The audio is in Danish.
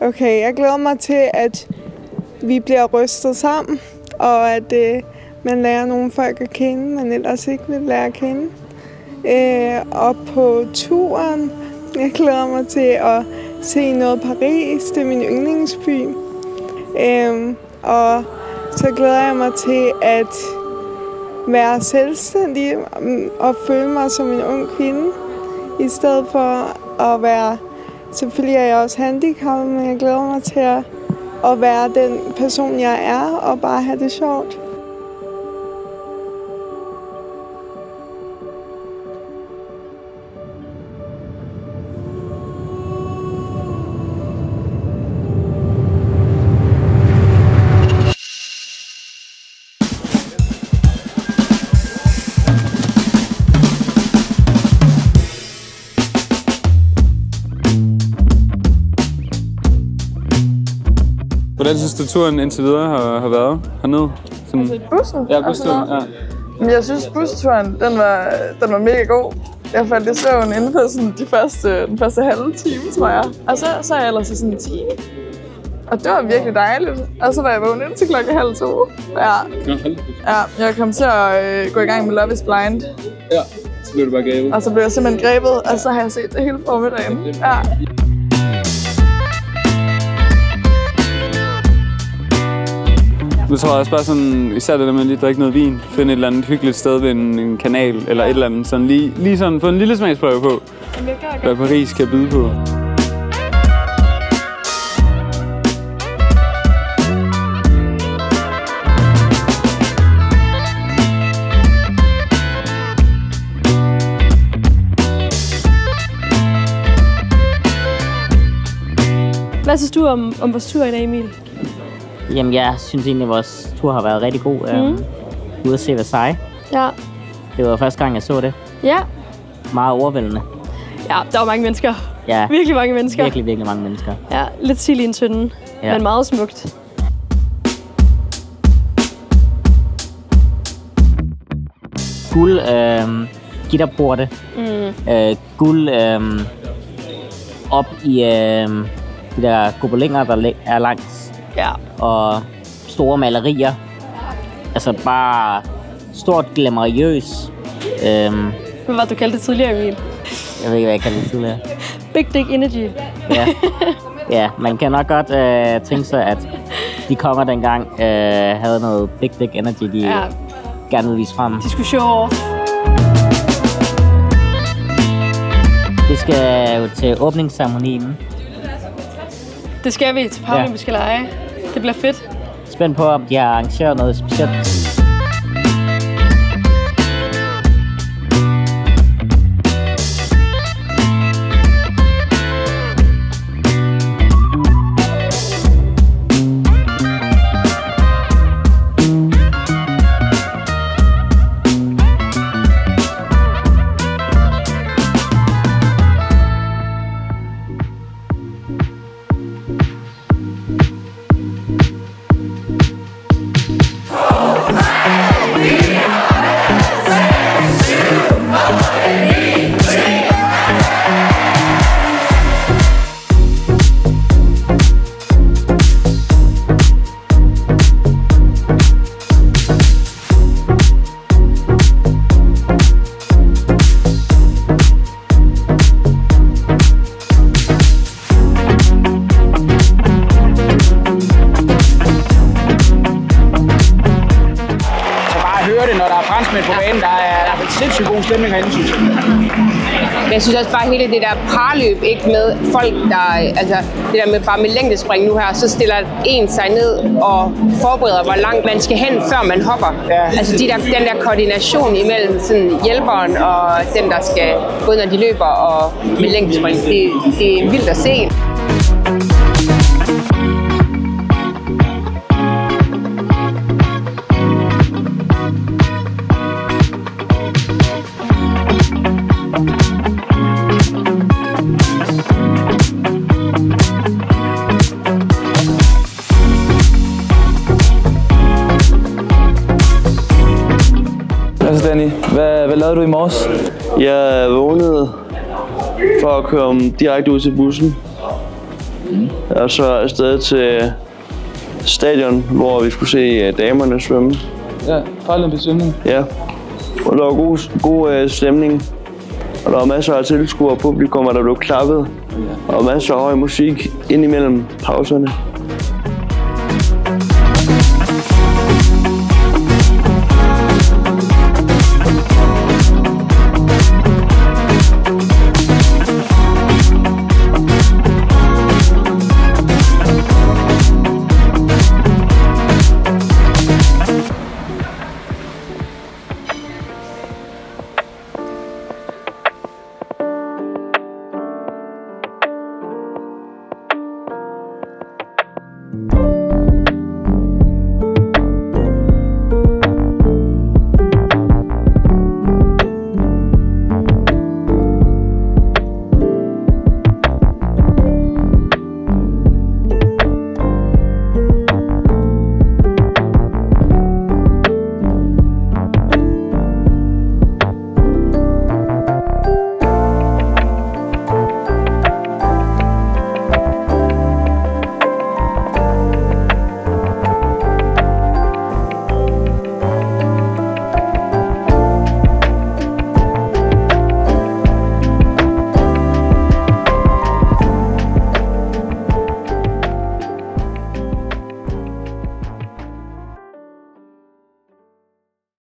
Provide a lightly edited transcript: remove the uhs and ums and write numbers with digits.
Okay, jeg glæder mig til, at vi bliver rystet sammen, og at man lærer nogle folk at kende, man ellers ikke vil lære at kende. Og på turen, jeg glæder mig til at se noget Paris, det er min yndlingsby. Og så glæder jeg mig til at være selvstændig og føle mig som en ung kvinde, i stedet for at være, selvfølgelig er jeg også handicappet, men jeg glæder mig til at være den person, jeg er, og bare have det sjovt. Hvordan synes du, turen indtil videre har været hernede? Sådan... Altså bussen? Ja, bussturen, ja. Men jeg synes, busturen, den var mega god. Jeg faldt i søvn inden for sådan den første halve time, tror jeg. Og så er jeg ellers i sådan en time. Og det var virkelig dejligt. Og så var jeg vågen indtil 1:30. Ja. Ja, jeg kom til at gå i gang med Love is Blind. Ja, så blev du bare grebet. Og så blev jeg simpelthen grebet, og så har jeg set det hele formiddagen. Ja. Nu tror jeg også bare sådan, især det der med at lige drikke noget vin, finde et eller andet hyggeligt sted ved en kanal, eller et eller andet, sådan lige sådan få en lille smagsprøve på, hvad Paris kan byde på. Hvad synes du om vores tur i dag, Emil? Jamen, jeg synes egentlig, at vores tur har været rigtig god. Ude at se Versailles. Ja. Det var første gang, jeg så det. Ja. Meget overvældende. Ja, der var mange mennesker. Ja. Virkelig mange mennesker. Virkelig mange mennesker. Ja, lidt sild i en tynde, men meget smukt. Guld gitterporte. Guld op i de der gobelinger, der er langs. Ja. Og store malerier. Altså bare stort glamourøs. Hvad var du kaldte det tidligere, Emil? Jeg ved ikke, hvad jeg kaldte det tidligere. Big Dick Energy. Ja. Ja, man kan nok godt tænke sig, at de konger dengang havde noget Big Dick Energy, de gerne ville vise frem. De skulle show. Det skal jo til åbningsceremonien. Det skal vi til Paralympiske Lege. Det bliver fedt. Spændt på, om de har arrangeret noget specielt. Når der er franskmænd på banen, der er sindssygt god stemning herinde, synes jeg. Jeg synes også bare hele det der parløb, ikke med folk, der, altså det der med bare med længdespring nu her, så stiller en sig ned og forbereder, hvor langt man skal hen, før man hopper. Ja. Altså den der koordination imellem sådan hjælperen og den, der skal, både når de løber og med længdespring, det er vildt at se. Danny, hvad lavede du i morges? Jeg vågnede for at køre direkte ud til bussen. Og så afsted til stadion, hvor vi skulle se damerne svømme. Ja, paralympisk svømning. Ja, og der var god stemning. Og der var masser af tilskuere og publikum, og der blev klappet. Og masser af høj musik indimellem pauserne.